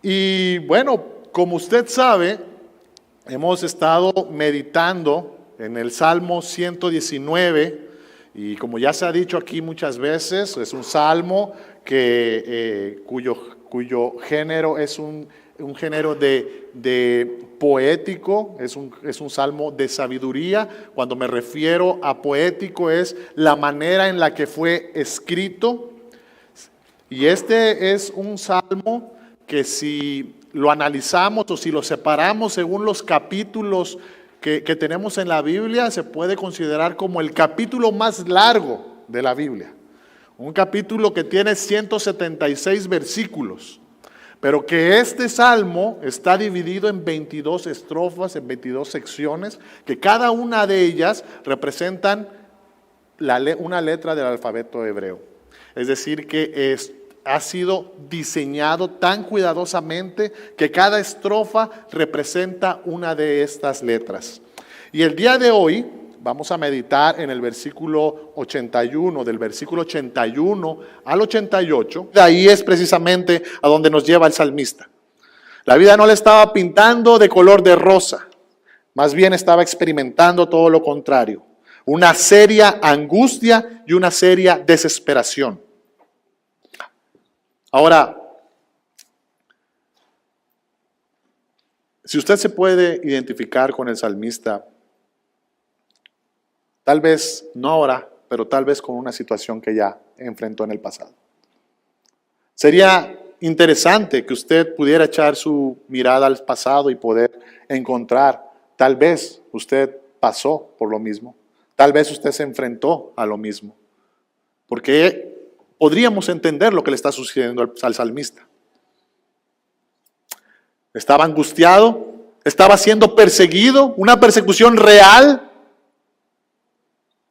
Y bueno, como usted sabe, hemos estado meditando en el Salmo 119 y como ya se ha dicho aquí muchas veces, es un salmo cuyo género es un género de poético, es un salmo de sabiduría. Cuando me refiero a poético es la manera en la que fue escrito. Y este es un salmo que si lo analizamos o si lo separamos según los capítulos que tenemos en la Biblia, se puede considerar como el capítulo más largo de la Biblia. Un capítulo que tiene 176 versículos, pero que este salmo está dividido en 22 estrofas, en 22 secciones, que cada una de ellas representan una letra del alfabeto hebreo. Es decir, que ha sido diseñado tan cuidadosamente que cada estrofa representa una de estas letras. Y el día de hoy vamos a meditar en el versículo 81, del versículo 81 al 88. De ahí es precisamente a donde nos lleva el salmista. La vida no le estaba pintando de color de rosa, más bien estaba experimentando todo lo contrario. Una seria angustia y una seria desesperación. Ahora, si usted se puede identificar con el salmista, tal vez no ahora, pero tal vez con una situación que ya enfrentó en el pasado. Sería interesante que usted pudiera echar su mirada al pasado y poder encontrar, tal vez usted pasó por lo mismo, tal vez usted se enfrentó a lo mismo, porque podríamos entender lo que le está sucediendo al salmista. Estaba angustiado, estaba siendo perseguido, una persecución real.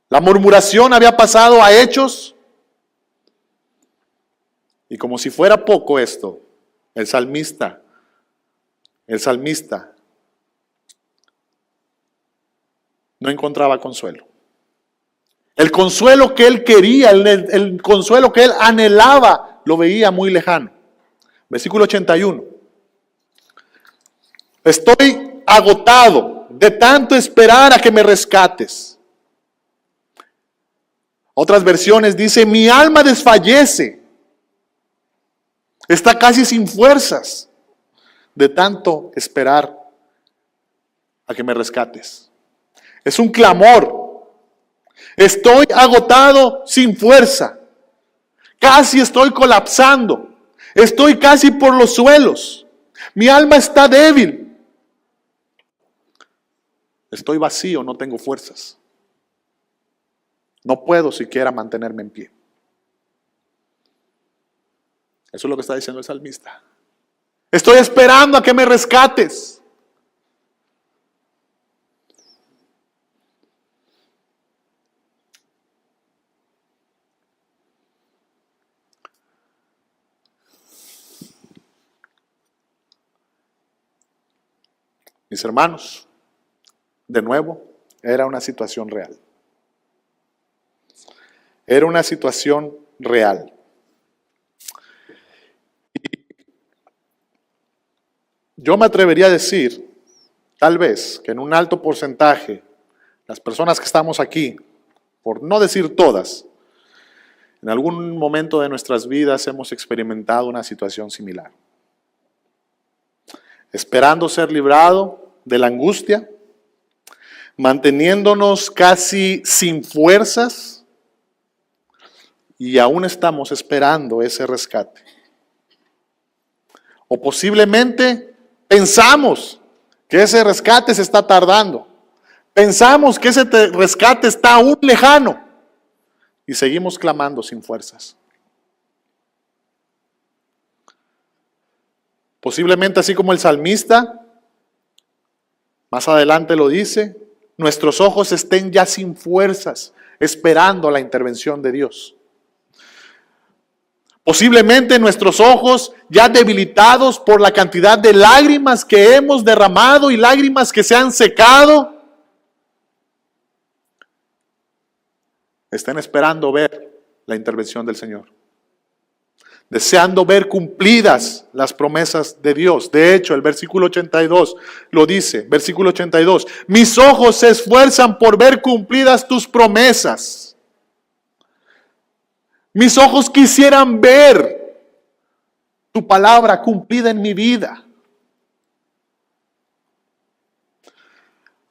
La murmuración había pasado a hechos. Y como si fuera poco esto, el salmista no encontraba consuelo. El consuelo que él quería, el consuelo que él anhelaba, lo veía muy lejano. Versículo 81. Estoy agotado de tanto esperar a que me rescates. Otras versiones dice, mi alma desfallece. Está casi sin fuerzas de tanto esperar a que me rescates. Es un clamor. Estoy agotado sin fuerza. Casi estoy colapsando. Estoy casi por los suelos. Mi alma está débil. Estoy vacío, no tengo fuerzas. No puedo siquiera mantenerme en pie. Eso es lo que está diciendo el salmista. Estoy esperando a que me rescates. Mis hermanos, de nuevo, era una situación real. Era una situación real. Yo me atrevería a decir, tal vez, que en un alto porcentaje, las personas que estamos aquí, por no decir todas, en algún momento de nuestras vidas hemos experimentado una situación similar. Esperando ser librado de la angustia, manteniéndonos casi sin fuerzas y aún estamos esperando ese rescate. O posiblemente pensamos que ese rescate se está tardando. Pensamos que ese rescate está aún lejano y seguimos clamando sin fuerzas. Posiblemente así como el salmista, más adelante lo dice, nuestros ojos estén ya sin fuerzas, esperando la intervención de Dios. Posiblemente nuestros ojos ya debilitados por la cantidad de lágrimas que hemos derramado y lágrimas que se han secado, estén esperando ver la intervención del Señor. deseando ver cumplidas las promesas de Dios. De hecho, el versículo 82 lo dice, versículo 82, mis ojos se esfuerzan por ver cumplidas tus promesas. Mis ojos quisieran ver tu palabra cumplida en mi vida.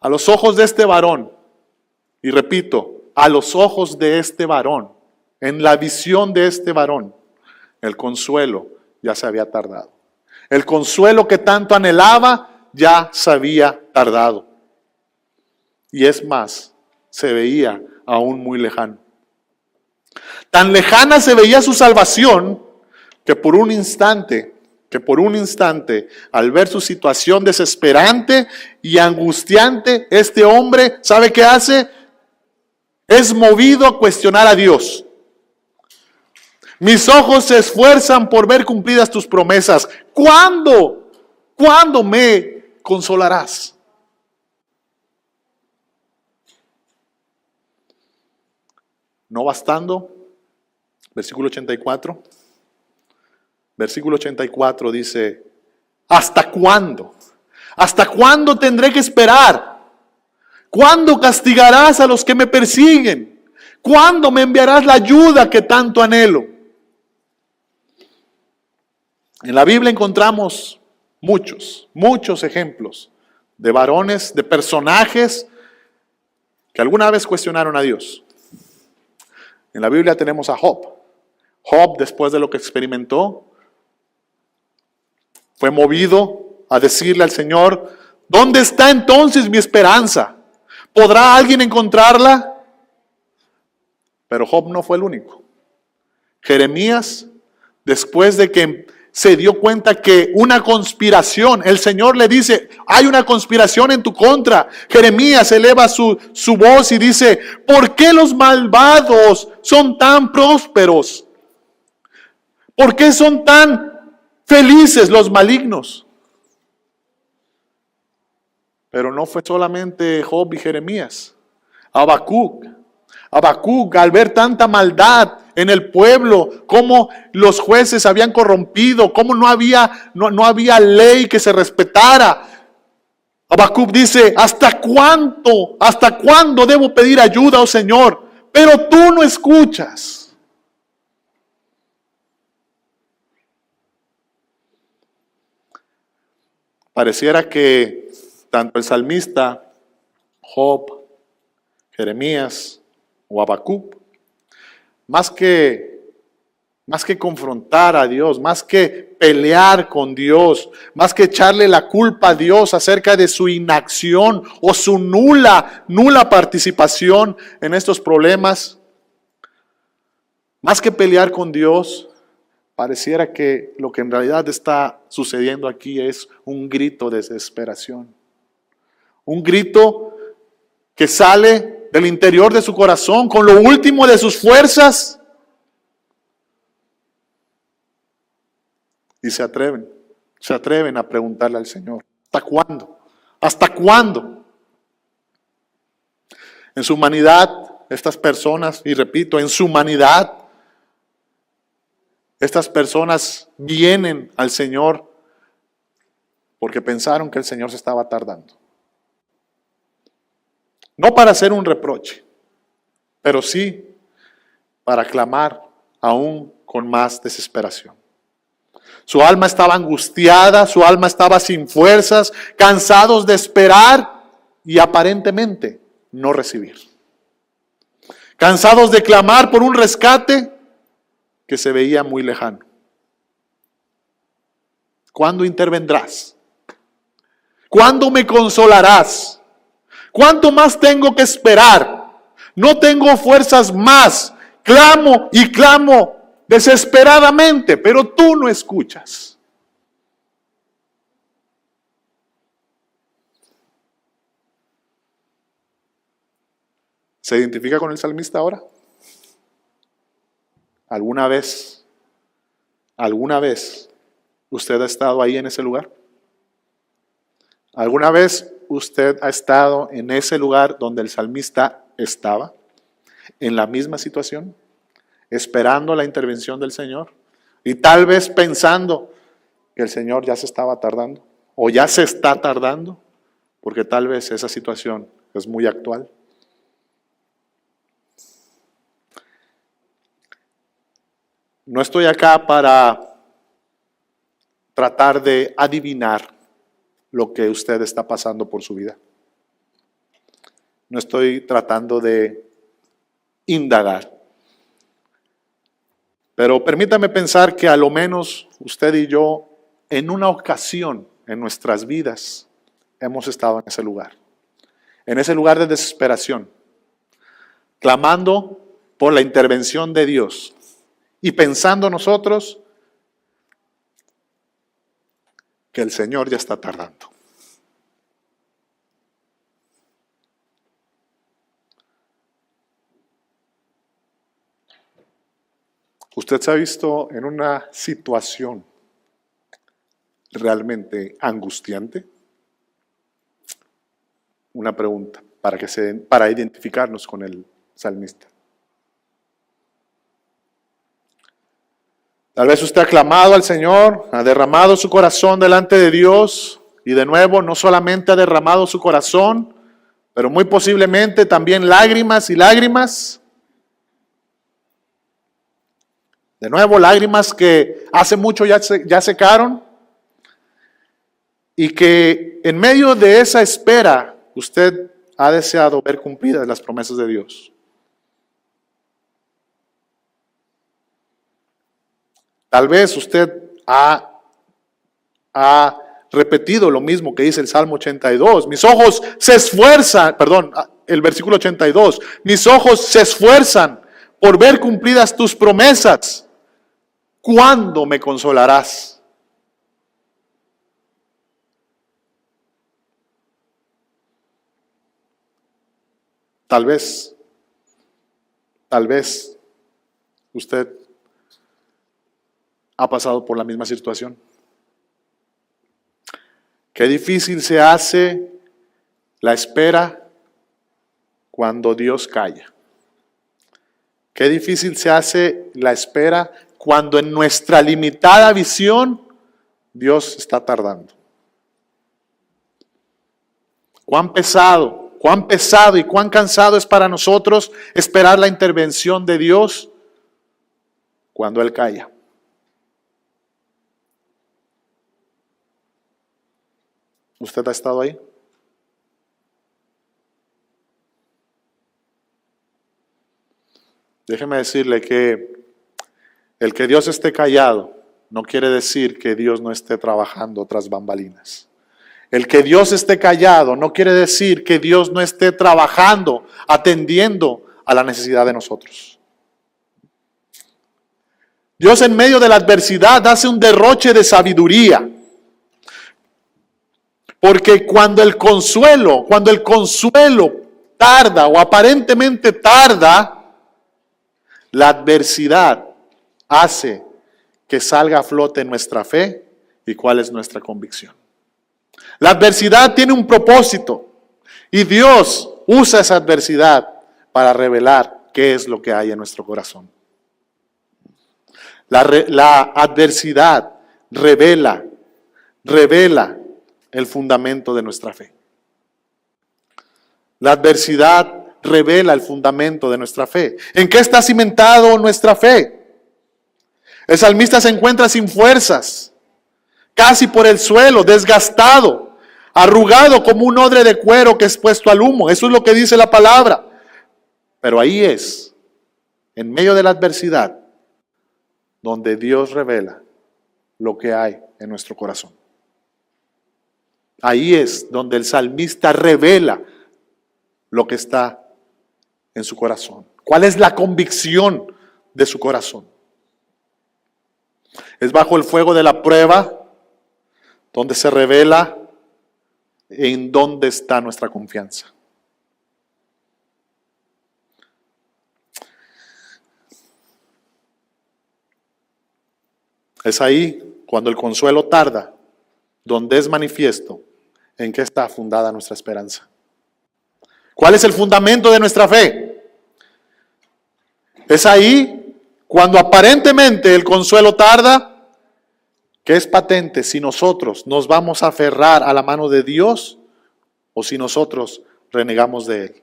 A los ojos de este varón, y repito, a los ojos de este varón, en la visión de este varón, el consuelo ya se había tardado. El consuelo que tanto anhelaba ya se había tardado. Y es más, se veía aún muy lejano. Tan lejana se veía su salvación que por un instante, al ver su situación desesperante y angustiante, este hombre, ¿sabe qué hace? Es movido a cuestionar a Dios. Mis ojos se esfuerzan por ver cumplidas tus promesas. ¿Cuándo? ¿Cuándo me consolarás? No bastando, versículo 84. Versículo 84 dice, ¿hasta cuándo? ¿Hasta cuándo tendré que esperar? ¿Cuándo castigarás a los que me persiguen? ¿Cuándo me enviarás la ayuda que tanto anhelo? En la Biblia encontramos muchos ejemplos de varones, de personajes que alguna vez cuestionaron a Dios. En la Biblia tenemos a Job. Job, después de lo que experimentó, fue movido a decirle al Señor, ¿dónde está entonces mi esperanza? ¿Podrá alguien encontrarla? Pero Job no fue el único. Jeremías, después de que se dio cuenta que una conspiración, el Señor le dice, hay una conspiración en tu contra. Jeremías eleva su voz y dice, ¿por qué los malvados son tan prósperos? ¿Por qué son tan felices los malignos? Pero no fue solamente Job y Jeremías. Habacuc, al ver tanta maldad en el pueblo, cómo los jueces habían corrompido, cómo no había ley que se respetara. Habacuc dice, ¿hasta cuándo debo pedir ayuda, oh Señor? Pero tú no escuchas. Pareciera que tanto el salmista, Job, Jeremías o Habacuc, más que confrontar a Dios, más que pelear con Dios, más que echarle la culpa a Dios acerca de su inacción o su nula participación en estos problemas, más que pelear con Dios, pareciera que lo que en realidad está sucediendo aquí es un grito de desesperación. Un grito que sale del interior de su corazón con lo último de sus fuerzas. Y se atreven a preguntarle al Señor, ¿hasta cuándo? ¿Hasta cuándo? En su humanidad, estas personas, y repito, en su humanidad, estas personas vienen al Señor porque pensaron que el Señor se estaba tardando. No para hacer un reproche, pero sí para clamar aún con más desesperación. Su alma estaba angustiada, su alma estaba sin fuerzas, cansados de esperar y aparentemente no recibir. Cansados de clamar por un rescate que se veía muy lejano. ¿Cuándo intervendrás? ¿Cuándo me consolarás? ¿Cuánto más tengo que esperar? No tengo fuerzas más. Clamo y clamo desesperadamente, pero tú no escuchas. ¿Se identifica con el salmista ahora? ¿Alguna vez usted ha estado ahí en ese lugar? ¿Alguna vez usted ha estado en ese lugar donde el salmista estaba? ¿En la misma situación? ¿Esperando la intervención del Señor? Y tal vez pensando que el Señor ya se estaba tardando o ya se está tardando, porque tal vez esa situación es muy actual. No estoy acá para tratar de adivinar lo que usted está pasando por su vida. No estoy tratando de indagar. Pero permítame pensar que a lo menos usted y yo, en una ocasión en nuestras vidas, hemos estado en ese lugar. En ese lugar de desesperación, clamando por la intervención de Dios y pensando nosotros que el Señor ya está tardando. ¿Usted se ha visto en una situación realmente angustiante? Una pregunta para identificarnos con el salmista. Tal vez usted ha clamado al Señor, ha derramado su corazón delante de Dios y de nuevo no solamente ha derramado su corazón, pero muy posiblemente también lágrimas y lágrimas. De nuevo, lágrimas que hace mucho ya secaron y que en medio de esa espera usted ha deseado ver cumplidas las promesas de Dios. Tal vez usted ha repetido lo mismo que dice el Salmo 82. Mis ojos se esfuerzan, el versículo 82. Mis ojos se esfuerzan por ver cumplidas tus promesas. ¿Cuándo me consolarás? Tal vez usted ha pasado por la misma situación. Qué difícil se hace la espera cuando Dios calla. Qué difícil se hace la espera cuando en nuestra limitada visión Dios está tardando. Cuán pesado y cuán cansado es para nosotros esperar la intervención de Dios cuando Él calla. ¿Usted ha estado ahí? Déjeme decirle que el que Dios esté callado no quiere decir que Dios no esté trabajando tras bambalinas. El que Dios esté callado no quiere decir que Dios no esté trabajando, atendiendo a la necesidad de nosotros. Dios en medio de la adversidad hace un derroche de sabiduría. Porque cuando el consuelo tarda o aparentemente tarda, la adversidad hace que salga a flote nuestra fe y cuál es nuestra convicción. La adversidad tiene un propósito y Dios usa esa adversidad para revelar qué es lo que hay en nuestro corazón. La adversidad revela el fundamento de nuestra fe. La adversidad revela el fundamento de nuestra fe. ¿En qué está cimentado nuestra fe? El salmista se encuentra sin fuerzas, casi por el suelo, desgastado, arrugado como un odre de cuero que es puesto al humo. Eso es lo que dice la palabra. Pero ahí es, en medio de la adversidad, donde Dios revela lo que hay en nuestro corazón. Ahí es donde el salmista revela lo que está en su corazón. ¿Cuál es la convicción de su corazón? Es bajo el fuego de la prueba donde se revela en dónde está nuestra confianza. Es ahí cuando el consuelo tarda, donde es manifiesto en qué está fundada nuestra esperanza. ¿Cuál es el fundamento de nuestra fe? Es ahí Cuando aparentemente el consuelo tarda, ¿qué es patente si nosotros nos vamos a aferrar a la mano de Dios o si nosotros renegamos de Él?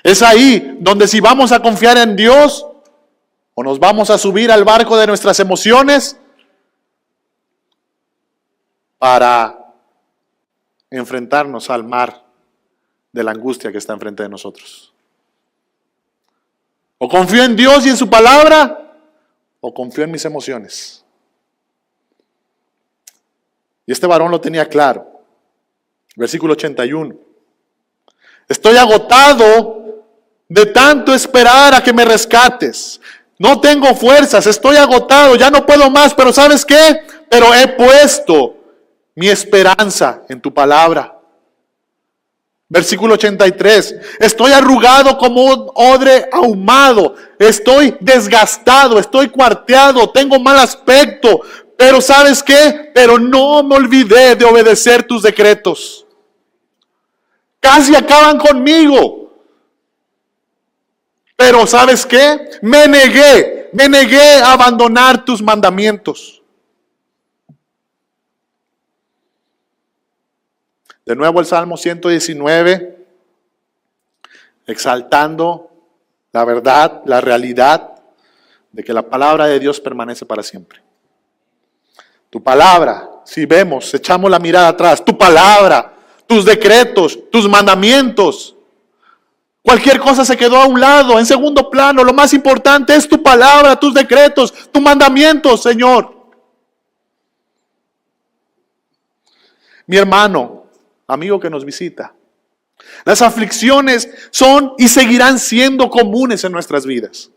Es ahí donde si vamos a confiar en Dios o nos vamos a subir al barco de nuestras emociones para enfrentarnos al mar de la angustia que está enfrente de nosotros. O confío en Dios y en su palabra, o confío en mis emociones. Y este varón lo tenía claro. Versículo 81. Estoy agotado de tanto esperar a que me rescates. No tengo fuerzas, estoy agotado, ya no puedo más, pero ¿sabes qué? Pero he puesto mi esperanza en tu palabra. Versículo 83. Estoy arrugado como un odre ahumado. Estoy desgastado, estoy cuarteado, tengo mal aspecto. Pero ¿sabes qué? Pero no me olvidé de obedecer tus decretos. Casi acaban conmigo. Pero ¿sabes qué? Me negué a abandonar tus mandamientos. De nuevo el Salmo 119, exaltando la verdad, la realidad de que la palabra de Dios permanece para siempre. Tu palabra, si vemos, echamos la mirada atrás, tu palabra, tus decretos, tus mandamientos, cualquier cosa se quedó a un lado, en segundo plano. Lo más importante es tu palabra, tus decretos, tus mandamientos, Señor. Mi hermano, amigo que nos visita, las aflicciones son y seguirán siendo comunes en nuestras vidas.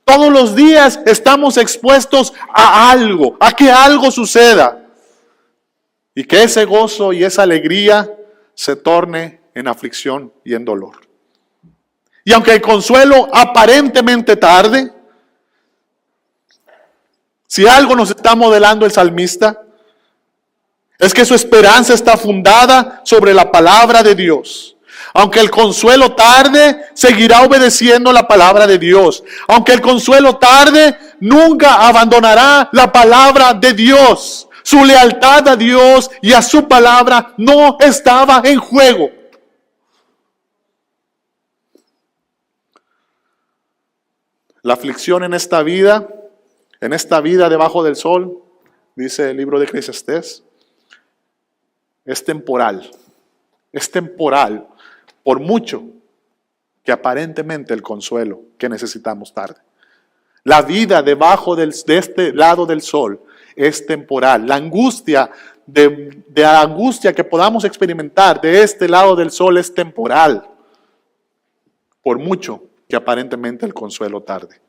Todos los días estamos expuestos a algo, a que algo suceda. Y que ese gozo y esa alegría se torne en aflicción y en dolor. Y aunque el consuelo aparentemente tarde, si algo nos está modelando el salmista, es que su esperanza está fundada sobre la palabra de Dios. Aunque el consuelo tarde, seguirá obedeciendo la palabra de Dios. Aunque el consuelo tarde, nunca abandonará la palabra de Dios. Su lealtad a Dios y a su palabra no estaba en juego. La aflicción en esta vida debajo del sol, dice el libro de Eclesiastés, es temporal, por mucho que aparentemente el consuelo que necesitamos tarde. La vida debajo de este lado del sol es temporal. La angustia, de la angustia que podamos experimentar de este lado del sol es temporal, por mucho que aparentemente el consuelo tarde.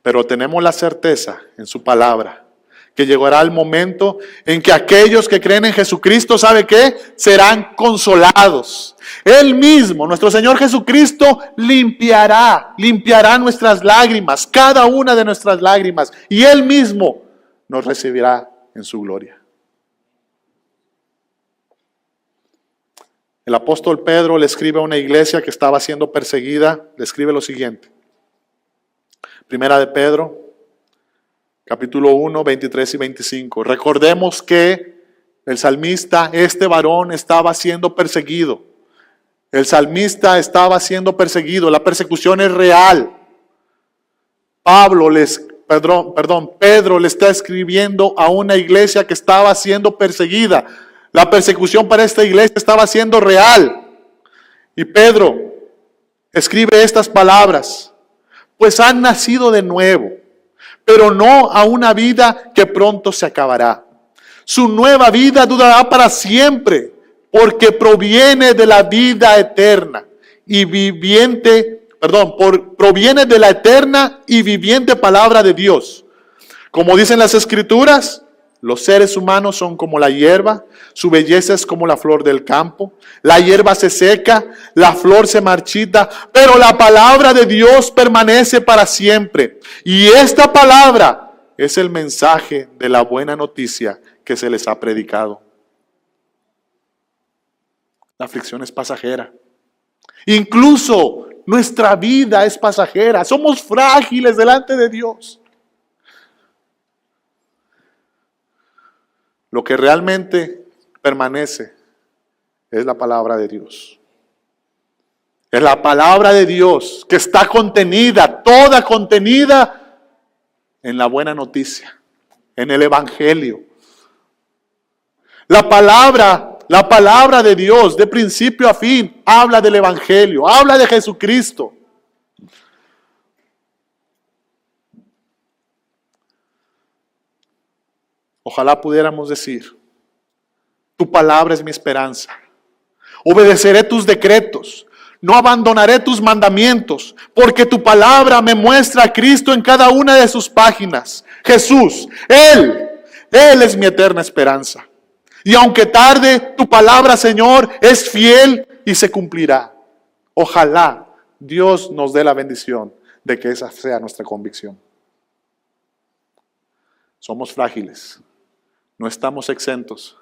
Pero tenemos la certeza en su palabra que llegará el momento en que aquellos que creen en Jesucristo, ¿sabe qué? Serán consolados. Él mismo, nuestro Señor Jesucristo, limpiará nuestras lágrimas, cada una de nuestras lágrimas, y Él mismo nos recibirá en su gloria. El apóstol Pedro le escribe a una iglesia que estaba siendo perseguida, le escribe lo siguiente. Primera de Pedro, capítulo 1, 23 y 25. Recordemos que el salmista, este varón, estaba siendo perseguido. El salmista estaba siendo perseguido. La persecución es real. Pedro le está escribiendo a una iglesia que estaba siendo perseguida. La persecución para esta iglesia estaba siendo real. Y Pedro escribe estas palabras. Pues han nacido de nuevo, pero no a una vida que pronto se acabará. Su nueva vida durará para siempre, porque proviene de la vida eterna y proviene de la eterna y viviente palabra de Dios. Como dicen las Escrituras, los seres humanos son como la hierba, su belleza es como la flor del campo. La hierba se seca, la flor se marchita, pero la palabra de Dios permanece para siempre. Y esta palabra es el mensaje de la buena noticia que se les ha predicado. La aflicción es pasajera. Incluso Nuestra vida es pasajera. Somos frágiles delante de Dios. Lo que realmente permanece es la palabra de Dios. Es la palabra de Dios que está contenida, toda contenida en la buena noticia, en el Evangelio. La palabra de Dios, de principio a fin, habla del Evangelio, habla de Jesucristo. Ojalá pudiéramos decir, tu palabra es mi esperanza. Obedeceré tus decretos. No abandonaré tus mandamientos, porque tu palabra me muestra a Cristo en cada una de sus páginas. Jesús, Él es mi eterna esperanza. Y aunque tarde, tu palabra, Señor, es fiel y se cumplirá. Ojalá Dios nos dé la bendición de que esa sea nuestra convicción. Somos frágiles. No estamos exentos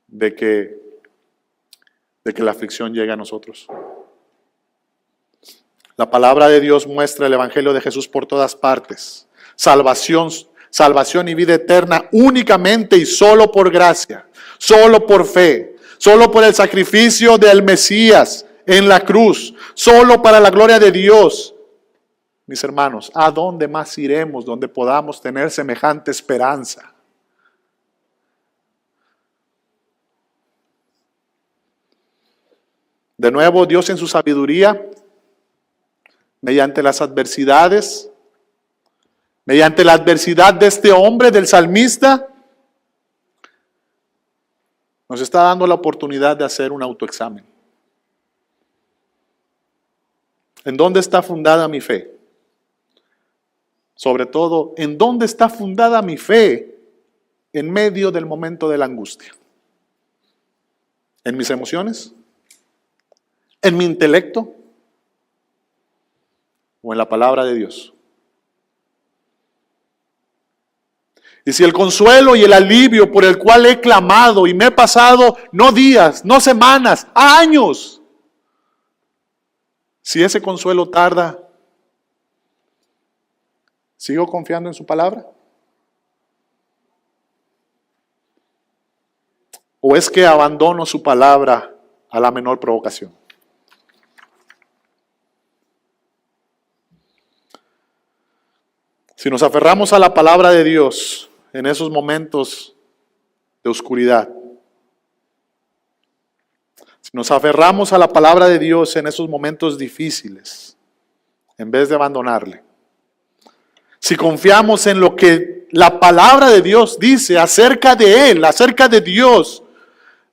de que la aflicción llegue a nosotros. La palabra de Dios muestra el Evangelio de Jesús por todas partes. Salvación y vida eterna únicamente y solo por gracia, solo por fe, solo por el sacrificio del Mesías en la cruz, solo para la gloria de Dios. Mis hermanos, ¿a dónde más iremos donde podamos tener semejante esperanza? De nuevo, Dios en su sabiduría, mediante las adversidades, mediante la adversidad de este hombre, del salmista, nos está dando la oportunidad de hacer un autoexamen. ¿En dónde está fundada mi fe? Sobre todo, ¿en dónde está fundada mi fe en medio del momento de la angustia? ¿En mis emociones? ¿En mi intelecto? ¿O en la palabra de Dios? Y si el consuelo y el alivio por el cual he clamado y me he pasado no días, no semanas, años, si ese consuelo tarda, ¿sigo confiando en su palabra? ¿O es que abandono su palabra a la menor provocación? Si nos aferramos a la palabra de Dios en esos momentos de oscuridad, si nos aferramos a la palabra de Dios en esos momentos difíciles, en vez de abandonarle, si confiamos en lo que la palabra de Dios dice acerca de Él, acerca de Dios,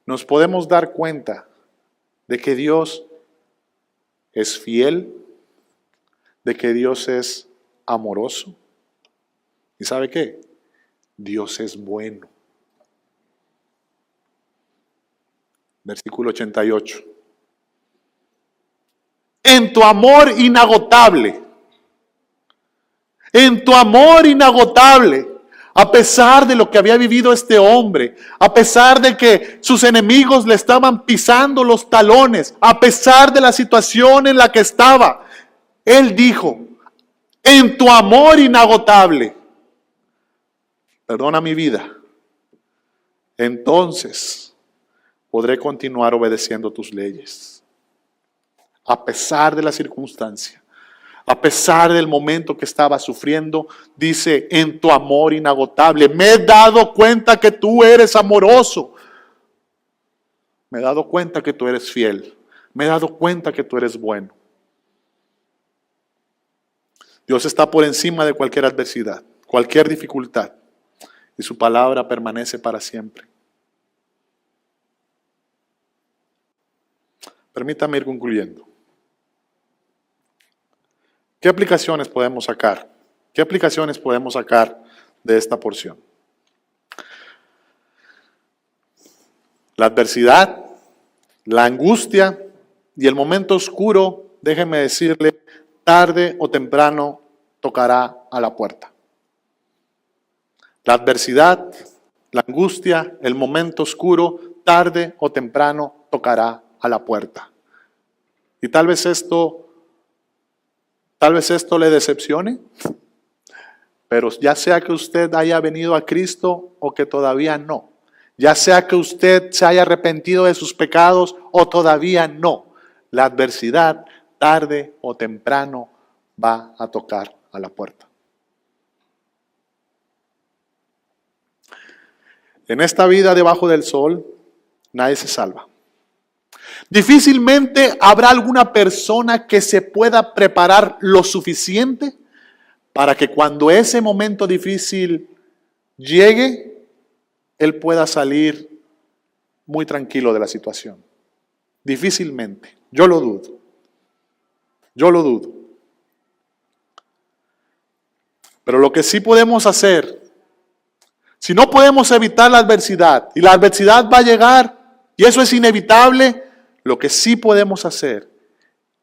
nos podemos dar cuenta de que Dios es fiel, de que Dios es amoroso. ¿Y sabe qué? Dios es bueno. Versículo 88. En tu amor inagotable, a pesar de lo que había vivido este hombre, a pesar de que sus enemigos le estaban pisando los talones, a pesar de la situación en la que estaba, él dijo, en tu amor inagotable, perdona mi vida, entonces podré continuar obedeciendo tus leyes. A pesar de la circunstancia, a pesar del momento que estaba sufriendo, dice, en tu amor inagotable, me he dado cuenta que tú eres amoroso. Me he dado cuenta que tú eres fiel. Me he dado cuenta que tú eres bueno. Dios está por encima de cualquier adversidad, cualquier dificultad. Y su palabra permanece para siempre. Permítame ir concluyendo. ¿Qué aplicaciones podemos sacar? ¿Qué aplicaciones podemos sacar de esta porción? La adversidad, la angustia y el momento oscuro, déjeme decirle, tarde o temprano tocará a la puerta. La adversidad, la angustia, el momento oscuro, tarde o temprano tocará a la puerta. Y tal vez esto le decepcione, pero ya sea que usted haya venido a Cristo o que todavía no, ya sea que usted se haya arrepentido de sus pecados o todavía no, la adversidad tarde o temprano va a tocar a la puerta. En esta vida debajo del sol, nadie se salva. Difícilmente habrá alguna persona que se pueda preparar lo suficiente para que cuando ese momento difícil llegue, él pueda salir muy tranquilo de la situación. Difícilmente. Yo lo dudo. Yo lo dudo. Pero lo que sí podemos hacer, si no podemos evitar la adversidad, y la adversidad va a llegar, y eso es inevitable, lo que sí podemos hacer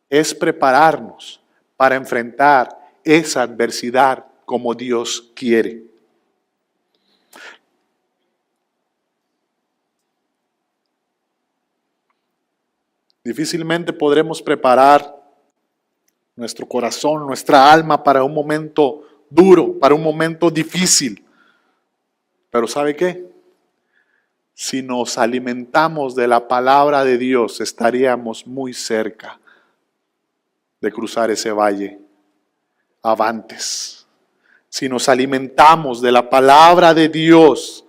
es prepararnos para enfrentar esa adversidad como Dios quiere. Difícilmente podremos preparar nuestro corazón, nuestra alma para un momento duro, para un momento difícil. Pero ¿sabe qué? Si nos alimentamos de la palabra de Dios, estaríamos muy cerca de cruzar ese valle avantes. Si nos alimentamos de la palabra de Dios,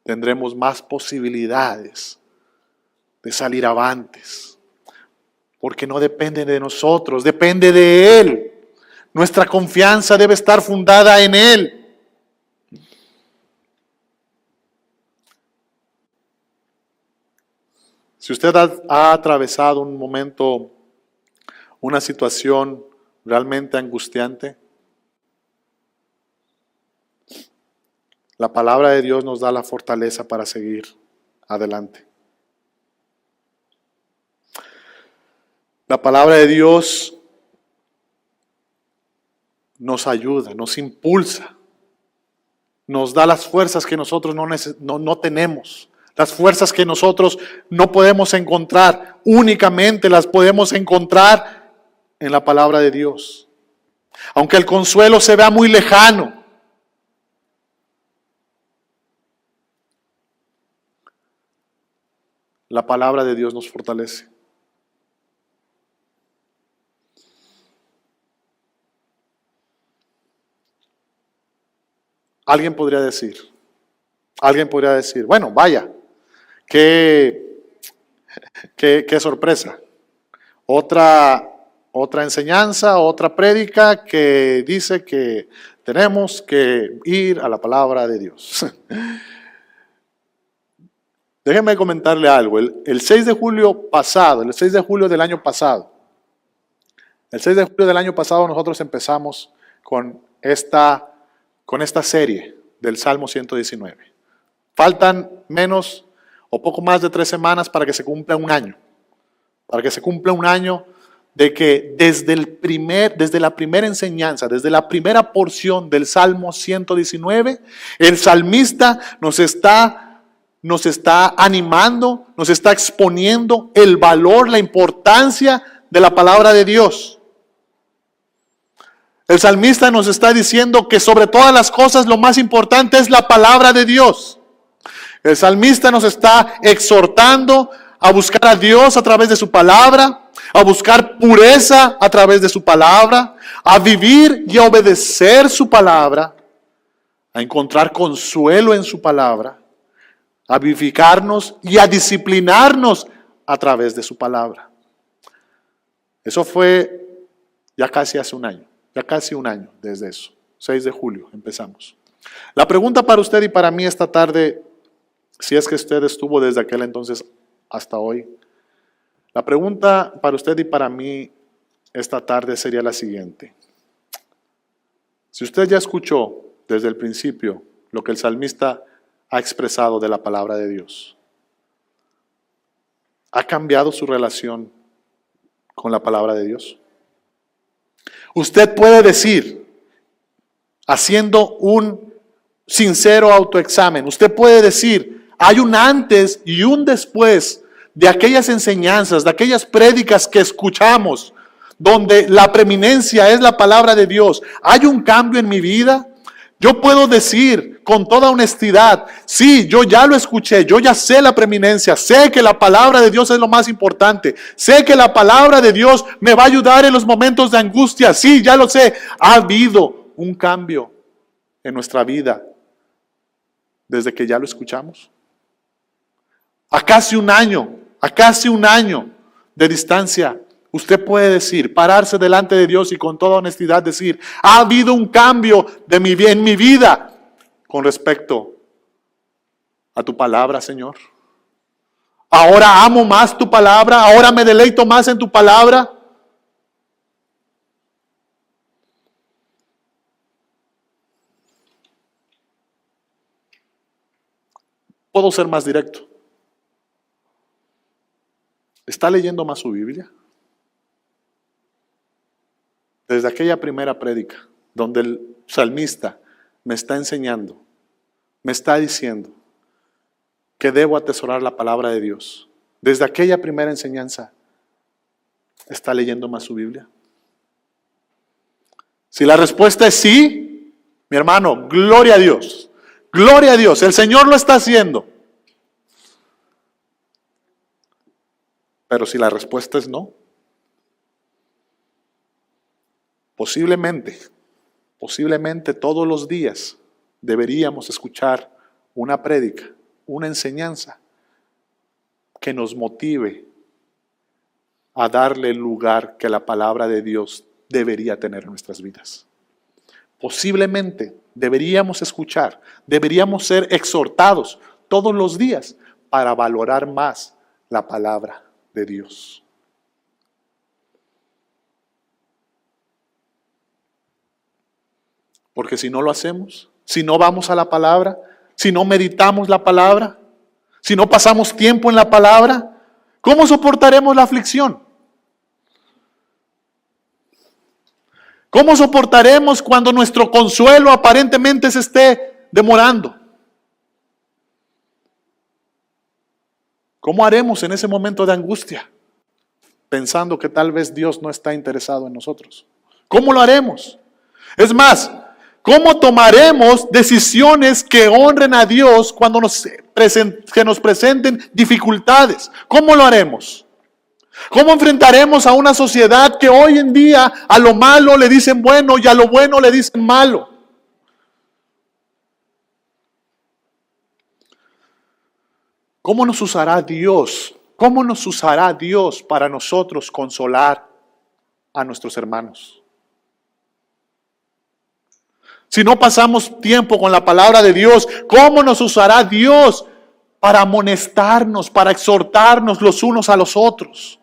tendremos más posibilidades de salir avantes. Porque no depende de nosotros, depende de Él. Nuestra confianza debe estar fundada en Él. Si usted ha atravesado un momento, una situación realmente angustiante, la palabra de Dios nos da la fortaleza para seguir adelante. La palabra de Dios nos ayuda, nos impulsa, nos da las fuerzas que nosotros no tenemos. Las fuerzas que nosotros no podemos encontrar, únicamente las podemos encontrar en la palabra de Dios. Aunque el consuelo se vea muy lejano, la palabra de Dios nos fortalece. Alguien podría decir, bueno, vaya, qué sorpresa. Otra enseñanza, otra prédica que dice que tenemos que ir a la palabra de Dios. Déjenme comentarle algo. El 6 de julio pasado, el 6 de julio del año pasado, nosotros empezamos con esta serie del Salmo 119. Faltan menos o poco más de 3 semanas para que se cumpla un año. Para que se cumpla un año de que desde la primera enseñanza, desde la primera porción del Salmo 119, el salmista nos está animando, nos está exponiendo el valor, la importancia de la palabra de Dios. El salmista nos está diciendo que sobre todas las cosas lo más importante es la palabra de Dios. El salmista nos está exhortando a buscar a Dios a través de su palabra, a buscar pureza a través de su palabra, a vivir y a obedecer su palabra, a encontrar consuelo en su palabra, a vivificarnos y a disciplinarnos a través de su palabra. Eso fue ya casi hace un año. Ya casi un año desde eso. 6 de julio empezamos. La pregunta para usted y para mí esta tarde, si es que usted estuvo desde aquel entonces hasta hoy, la pregunta para usted y para mí esta tarde sería la siguiente. Si usted ya escuchó desde el principio lo que el salmista ha expresado de la palabra de Dios, ¿ha cambiado su relación con la palabra de Dios? Usted puede decir, haciendo un sincero autoexamen, usted puede decir, hay un antes y un después de aquellas enseñanzas, de aquellas prédicas que escuchamos, donde la preeminencia es la palabra de Dios, ¿hay un cambio en mi vida? Yo puedo decir con toda honestidad, sí, yo ya lo escuché, yo ya sé la preeminencia, sé que la palabra de Dios es lo más importante, sé que la palabra de Dios me va a ayudar en los momentos de angustia, sí, ya lo sé. Ha habido un cambio en nuestra vida desde que ya lo escuchamos. A casi un año de distancia, usted puede decir, pararse delante de Dios y con toda honestidad decir, ha habido un cambio en mi vida con respecto a tu palabra, Señor. Ahora amo más tu palabra, ahora me deleito más en tu palabra. Puedo ser más directo. ¿Está leyendo más su Biblia? Desde aquella primera prédica, donde el salmista me está enseñando, me está diciendo que debo atesorar la palabra de Dios. Desde aquella primera enseñanza, ¿está leyendo más su Biblia? Si la respuesta es sí, mi hermano, gloria a Dios. Gloria a Dios, el Señor lo está haciendo. Pero si la respuesta es no, posiblemente todos los días deberíamos escuchar una prédica, una enseñanza que nos motive a darle el lugar que la palabra de Dios debería tener en nuestras vidas. Posiblemente deberíamos escuchar, deberíamos ser exhortados todos los días para valorar más la palabra de Dios. Porque si no lo hacemos, si no vamos a la palabra, si no meditamos la palabra, si no pasamos tiempo en la palabra, ¿cómo soportaremos la aflicción? ¿Cómo soportaremos cuando nuestro consuelo aparentemente se esté demorando? ¿Cómo haremos en ese momento de angustia? Pensando que tal vez Dios no está interesado en nosotros. ¿Cómo lo haremos? Es más, ¿cómo tomaremos decisiones que honren a Dios cuando que nos presenten dificultades? ¿Cómo lo haremos? ¿Cómo enfrentaremos a una sociedad que hoy en día a lo malo le dicen bueno y a lo bueno le dicen malo? ¿Cómo nos usará Dios? ¿Cómo nos usará Dios para nosotros consolar a nuestros hermanos? Si no pasamos tiempo con la palabra de Dios, ¿cómo nos usará Dios para amonestarnos, para exhortarnos los unos a los otros?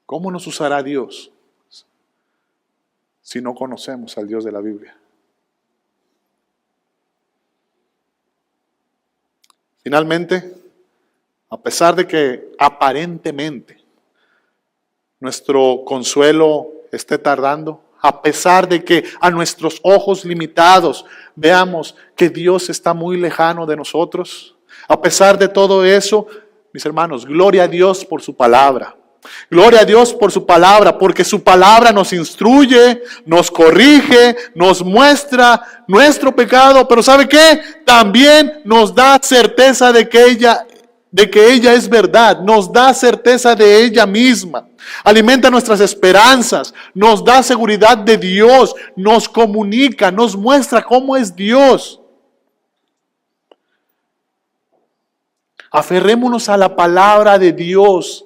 ¿Cómo nos usará Dios si no conocemos al Dios de la Biblia? Finalmente, a pesar de que aparentemente nuestro consuelo esté tardando, a pesar de que a nuestros ojos limitados veamos que Dios está muy lejano de nosotros, a pesar de todo eso, mis hermanos, gloria a Dios por su palabra. Gloria a Dios por su palabra, porque su palabra nos instruye, nos corrige, nos muestra nuestro pecado, pero ¿sabe qué? También nos da certeza de que ella es verdad, nos da certeza de ella misma, alimenta nuestras esperanzas, nos da seguridad de Dios, nos comunica, nos muestra cómo es Dios. Aferrémonos a la palabra de Dios,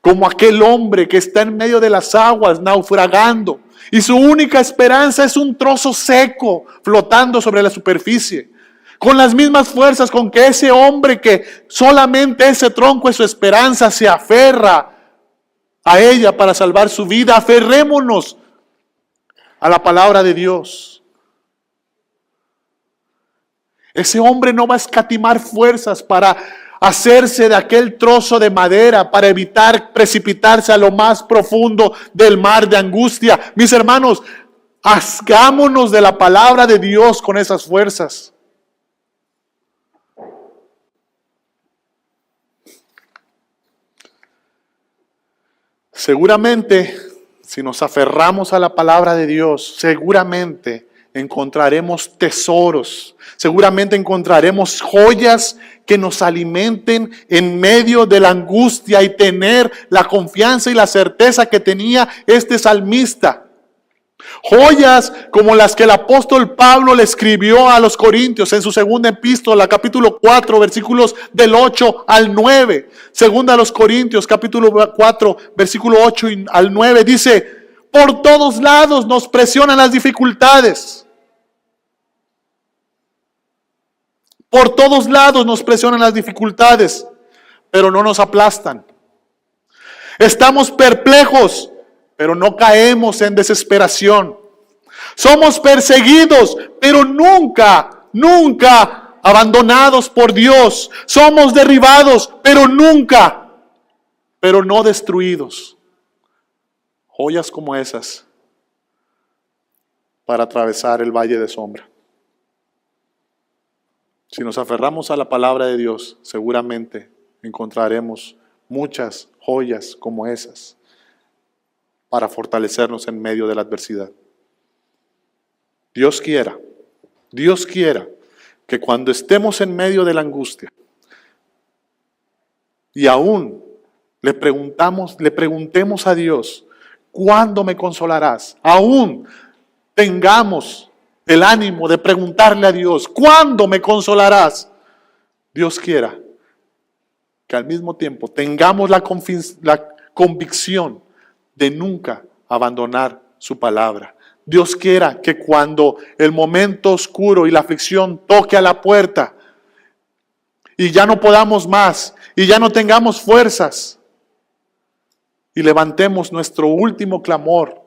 como aquel hombre que está en medio de las aguas naufragando y su única esperanza es un trozo seco flotando sobre la superficie. Con las mismas fuerzas con que ese hombre, que solamente ese tronco es su esperanza, se aferra a ella para salvar su vida. Aferrémonos a la palabra de Dios. Ese hombre no va a escatimar fuerzas para hacerse de aquel trozo de madera para evitar precipitarse a lo más profundo del mar de angustia. Mis hermanos, hagámonos de la palabra de Dios con esas fuerzas. Seguramente, si nos aferramos a la palabra de Dios, seguramente encontraremos tesoros, seguramente encontraremos joyas que nos alimenten en medio de la angustia y tener la confianza y la certeza que tenía este salmista. Joyas como las que el apóstol Pablo le escribió a los Corintios en su segunda epístola, capítulo 4, versículos del 8 al 9. Segunda a los Corintios, capítulo 4, versículo 8 al 9, dice: por todos lados nos presionan las dificultades. Por todos lados nos presionan las dificultades, pero no nos aplastan. Estamos perplejos, pero no caemos en desesperación. Somos perseguidos, pero nunca abandonados por Dios. Somos derribados, pero no destruidos. Joyas como esas para atravesar el valle de sombra. Si nos aferramos a la palabra de Dios, seguramente encontraremos muchas joyas como esas para fortalecernos en medio de la adversidad. Dios quiera que cuando estemos en medio de la angustia y aún le preguntemos a Dios: ¿cuándo me consolarás? Aún tengamos el ánimo de preguntarle a Dios: ¿cuándo me consolarás? Dios quiera que al mismo tiempo tengamos la convicción de nunca abandonar su palabra. Dios quiera que cuando el momento oscuro y la aflicción toque a la puerta y ya no podamos más y ya no tengamos fuerzas, y levantemos nuestro último clamor: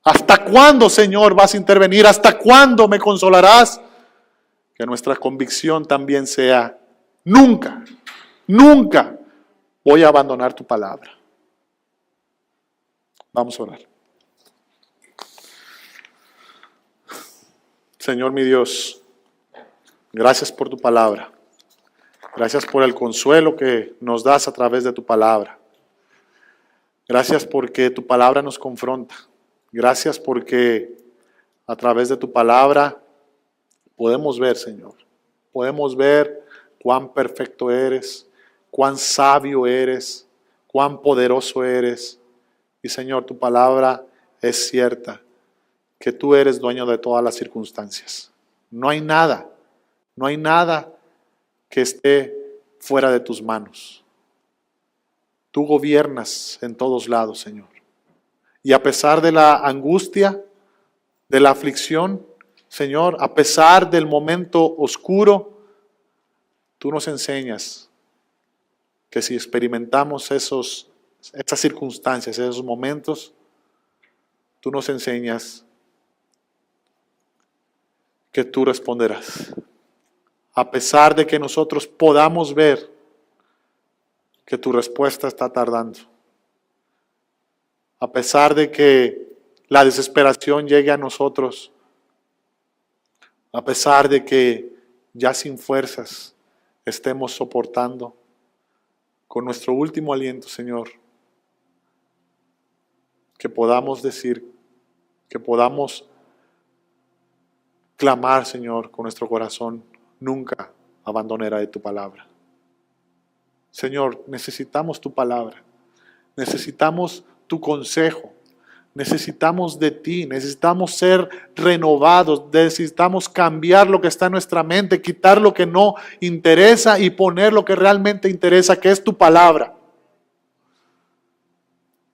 ¿hasta cuándo, Señor, vas a intervenir? ¿Hasta cuándo me consolarás? Que nuestra convicción también sea: nunca voy a abandonar tu palabra. Vamos a orar. Señor mi Dios, gracias por tu palabra. Gracias por el consuelo que nos das a través de tu palabra. Gracias porque tu palabra nos confronta. Gracias porque a través de tu palabra podemos ver, Señor. Podemos ver cuán perfecto eres, cuán sabio eres, cuán poderoso eres. Y Señor, tu palabra es cierta, que tú eres dueño de todas las circunstancias. No hay nada que esté fuera de tus manos. Tú gobiernas en todos lados, Señor. Y a pesar de la angustia, de la aflicción, Señor, a pesar del momento oscuro, tú nos enseñas que si experimentamos esas circunstancias, esos momentos, tú nos enseñas que tú responderás. A pesar de que nosotros podamos ver que tu respuesta está tardando. A pesar de que la desesperación llegue a nosotros. A pesar de que ya sin fuerzas estemos soportando con nuestro último aliento, Señor, que podamos decir, que podamos clamar, Señor, con nuestro corazón: nunca abandonaré tu palabra. Señor, necesitamos tu palabra, necesitamos tu consejo, necesitamos de ti, necesitamos ser renovados, necesitamos cambiar lo que está en nuestra mente, quitar lo que no interesa y poner lo que realmente interesa, que es tu palabra.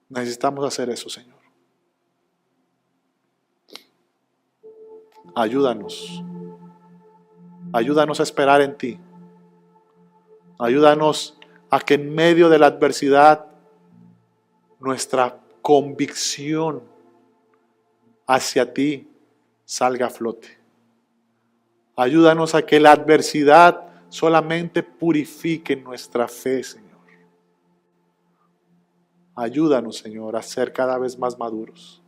Necesitamos hacer eso, Señor. Ayúdanos a esperar en ti. Ayúdanos a que en medio de la adversidad nuestra convicción hacia ti salga a flote. Ayúdanos a que la adversidad solamente purifique nuestra fe, Señor. Ayúdanos, Señor, a ser cada vez más maduros.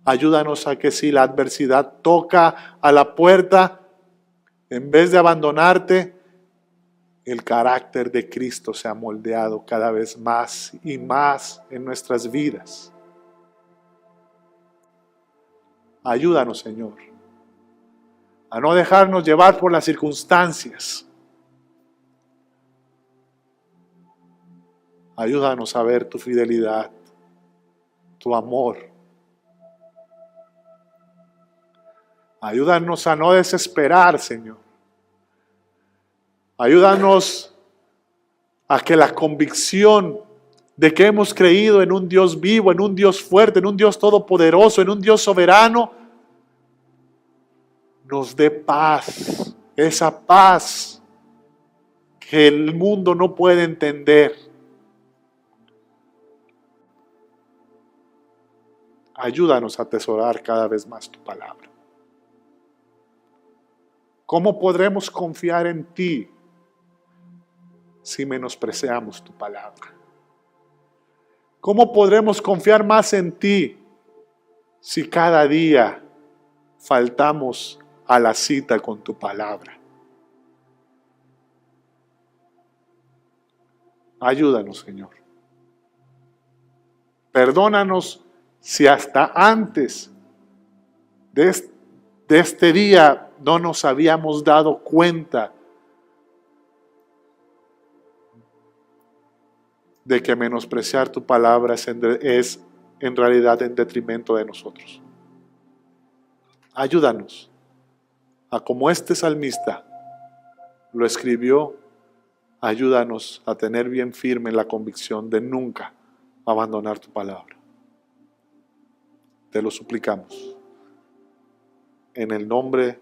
Ayúdanos a que si la adversidad toca a la puerta, en vez de abandonarte, el carácter de Cristo sea moldeado cada vez más y más en nuestras vidas. Ayúdanos, Señor, a no dejarnos llevar por las circunstancias. Ayúdanos a ver tu fidelidad, tu amor. Ayúdanos a no desesperar, Señor. Ayúdanos a que la convicción de que hemos creído en un Dios vivo, en un Dios fuerte, en un Dios todopoderoso, en un Dios soberano, nos dé paz, esa paz que el mundo no puede entender. Ayúdanos a atesorar cada vez más tu palabra. ¿Cómo podremos confiar en ti si menospreciamos tu palabra? ¿Cómo podremos confiar más en ti si cada día faltamos a la cita con tu palabra? Ayúdanos, Señor. Perdónanos si hasta antes de este día no nos habíamos dado cuenta de que menospreciar tu palabra es en realidad en detrimento de nosotros. Ayúdanos a, como este salmista lo escribió, ayúdanos a tener bien firme la convicción de nunca abandonar tu palabra. Te lo suplicamos en el nombre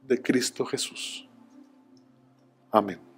de Cristo Jesús. Amén.